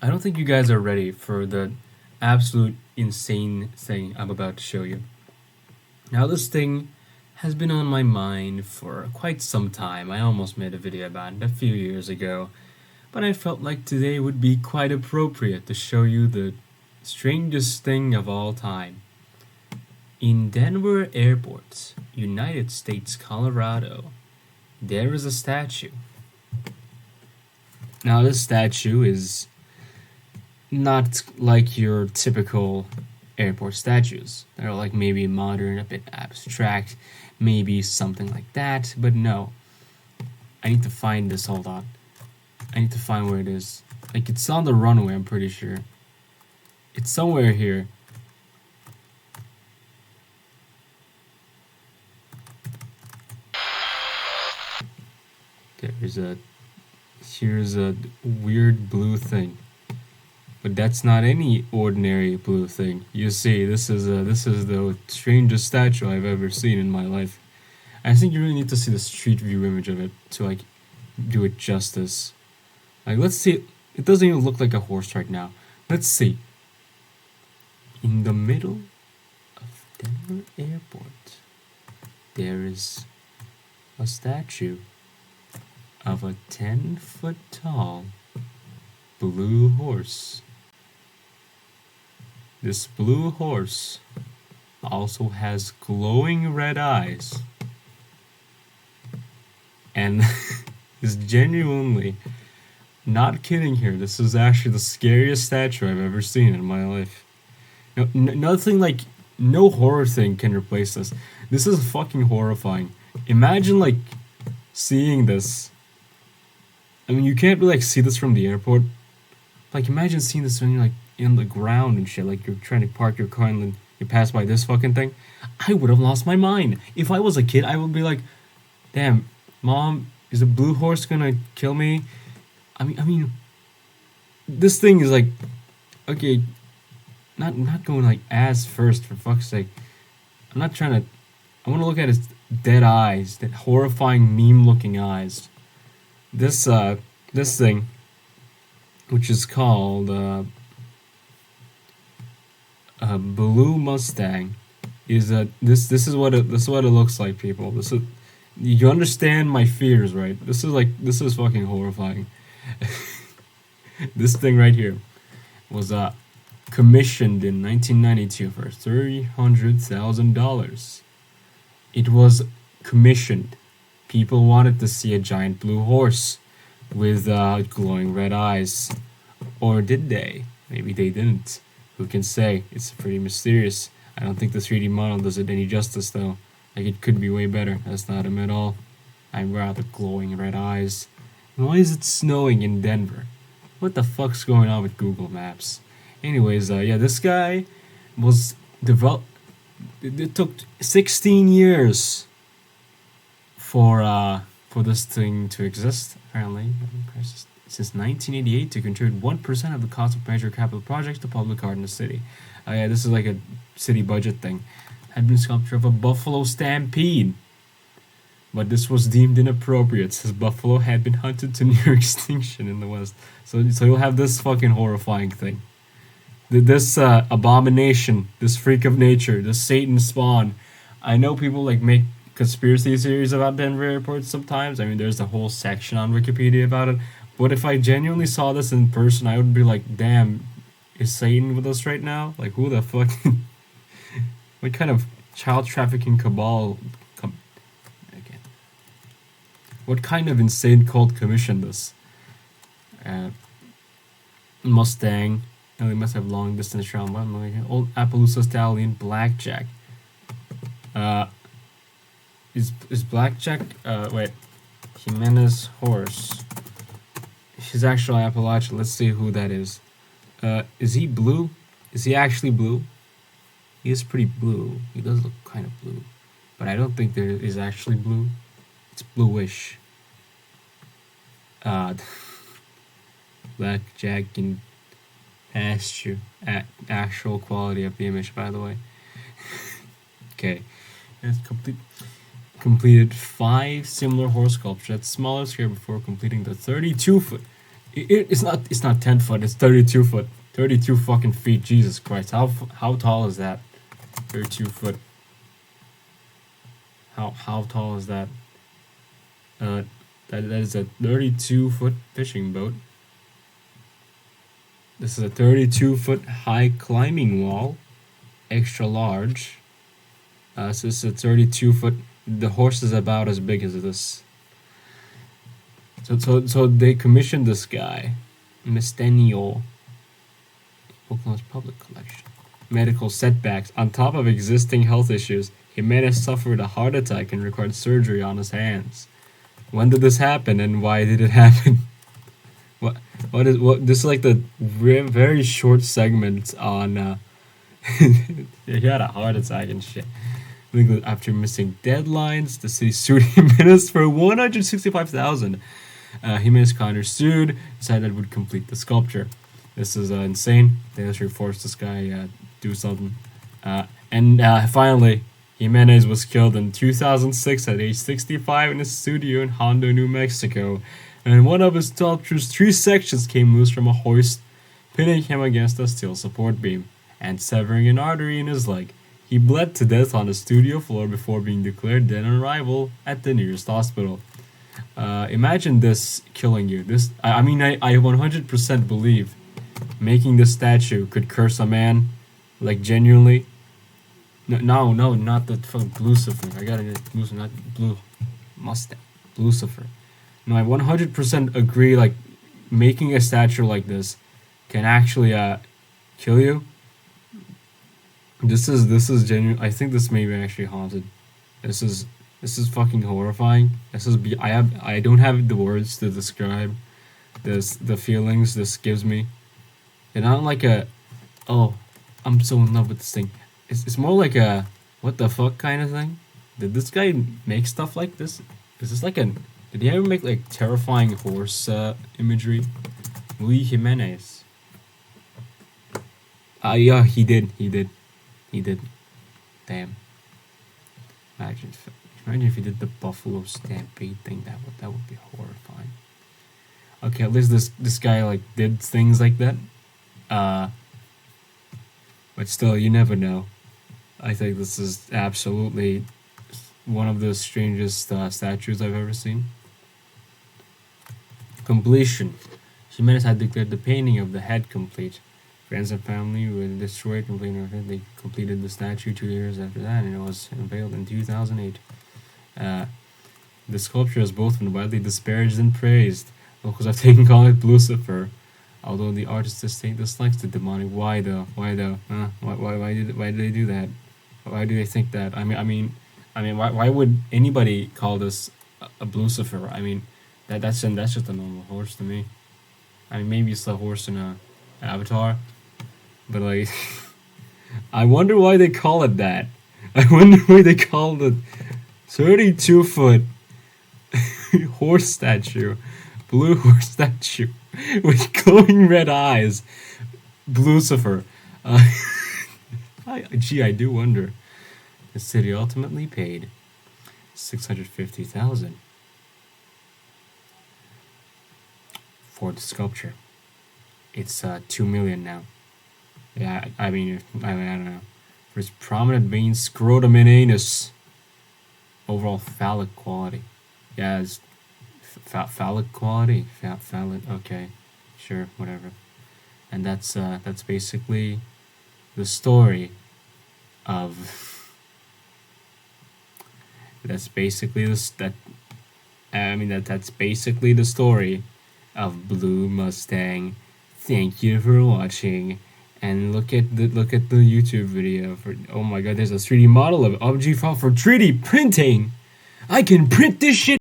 I don't think you guys are ready for the absolute insane thing I'm about to show you. Now, this thing has been on my mind for quite some time. I almost made a video about it a few years ago, but I felt like today would be quite appropriate to show you the strangest thing of all time. In Denver Airport, United States, Colorado, there is a statue. Now, this statue is not like your typical airport statues. They're like maybe modern, a bit abstract, maybe something like that, but no. I need to find this, hold on. I need to find where it is. Like, it's on the runway, I'm pretty sure. It's somewhere here. Here's a weird blue thing. But that's not any ordinary blue thing. You see, this is the strangest statue I've ever seen in my life. I think you really need to see the street view image of it to like do it justice. Like, let's see. It doesn't even look like a horse right now. Let's see. In the middle of Denver Airport, there is a statue of a 10-foot tall blue horse. This blue horse also has glowing red eyes and is genuinely, not kidding here, this is actually the scariest statue I've ever seen in my life. No, nothing like, no horror thing can replace this. This is fucking horrifying. Imagine like seeing this. I mean, you can't really like see this from the airport. Like, imagine seeing this when you're like in the ground and shit. Like, you're trying to park your car and then you pass by this fucking thing. I would have lost my mind. If I was a kid, I would be like, damn, mom, is a blue horse gonna kill me? I mean, this thing is like, okay, not going like ass first, for fuck's sake. I'm not trying to. I want to look at his dead eyes, that horrifying meme-looking eyes. This thing, which is called a blue Mustang, is this is what it looks like, people. This is, you understand my fears, right? This is fucking horrifying. This thing right here was commissioned in 1992 for $300,000. It was commissioned. People wanted to see a giant blue horse with glowing red eyes. Or did they? Maybe they didn't. Who can say? It's pretty mysterious. I don't think the 3D model does it any justice, though. Like, it could be way better. That's not him at all. I'm rather glowing red eyes. Why is it snowing in Denver? What the fuck's going on with Google Maps? Anyways, yeah, this guy was developed. It took 16 years for this thing to exist. Apparently, since 1988 to contribute 1% of the cost of major capital projects to public art in the city. Yeah, this is like a city budget thing. Had been sculpture of a buffalo stampede, but this was deemed inappropriate since buffalo had been hunted to near extinction in the West. So you'll have this fucking horrifying thing. This abomination, this freak of nature, this Satan spawn. I know people like make conspiracy theories about Denver airports sometimes. I mean, there's a whole section on Wikipedia about it. But if I genuinely saw this in person, I would be like, damn, is Satan with us right now? Like, who the fuck? What kind of child trafficking cabal? Okay. What kind of insane cult commissioned this? Mustang. Oh, they must have long distance travel. Old Appaloosa Stallion, Blackjack. Is Blackjack? Wait. Jimenez horse. He's actually Appalachian. Let's see who that is. Is he blue? Is he actually blue? He is pretty blue. He does look kind of blue. But I don't think there is actually blue. It's bluish. Blackjack in pasture. Actual quality of the image, by the way. Okay. It's completed 5 similar horse sculptures at smaller scale before completing the 32-foot. It's not 10 foot. It's 32 foot. 32 fucking feet. Jesus Christ. How tall is that? 32 foot. How tall is that? That is a 32-foot fishing boat. This is a 32-foot high climbing wall, extra large. So it's a 32-foot. The horse is about as big as this. So they commissioned this guy, Mistenio, Oakland's public collection. Medical setbacks. On top of existing health issues, Jimenez suffered a heart attack and required surgery on his hands. When did this happen, and why did it happen? This is like the very short segment on he had a heart attack and shit. After missing deadlines, the city sued Jimenez for $165,000. Jimenez Connor sued, decided it would complete the sculpture. This is insane. They actually forced this guy do something. And finally, Jimenez was killed in 2006 at age 65 in his studio in Hondo, New Mexico. And one of his sculpture's 3 sections came loose from a hoist, pinning him against a steel support beam and severing an artery in his leg. He bled to death on the studio floor before being declared dead on arrival at the nearest hospital. Imagine this killing you. I 100% believe making this statue could curse a man, like genuinely. No, not the fucking Lucifer. I gotta get Lucifer, not Blue Mustang. Lucifer. No, I 100% agree. Like, making a statue like this can actually kill you. This is genuine. I think this may be actually haunted. This is fucking horrifying. I don't have the words to describe the feelings this gives me. And not like I'm so in love with this thing. It's more like a what the fuck kind of thing. Did this guy make stuff like this? Is this like did he ever make like terrifying horse imagery? Luis Jimenez. Yeah, he did. Damn. Imagine if he did the Buffalo Stampede thing. That would be horrifying. Okay, at least this guy like did things like that. But still, you never know. I think this is absolutely one of the strangest statues I've ever seen. Completion. Jimenez had declared the painting of the head complete. Friends and family were destroyed completely. They completed the statue 2 years after that, and it was unveiled in 2008. The sculpture has both been widely disparaged and praised. Locals have taken call it Lucifer, although the artist dislikes the demonic. Why though? Why did they do that? Why do they think that? I mean, why would anybody call this a Lucifer? I mean, that's just a normal horse to me. I mean, maybe it's a horse in a Avatar, but like, I wonder why they call it that. I wonder why they called it 32-foot horse statue, blue horse statue with glowing red eyes, Lucifer. I do wonder. The city ultimately paid $650,000 for the sculpture. It's $2 million now. Yeah, I don't know. For its prominent veins, scrotum and anus. Overall phallic quality. Yeah, it's phallic quality. Phallic. Okay, sure, whatever. And that's basically the story of. That's basically that's basically the story of Blue Mustang. Thank you for watching, and look at the YouTube video for. Oh my God, there's a 3D model of OBJ file for 3D printing. I can print this shit.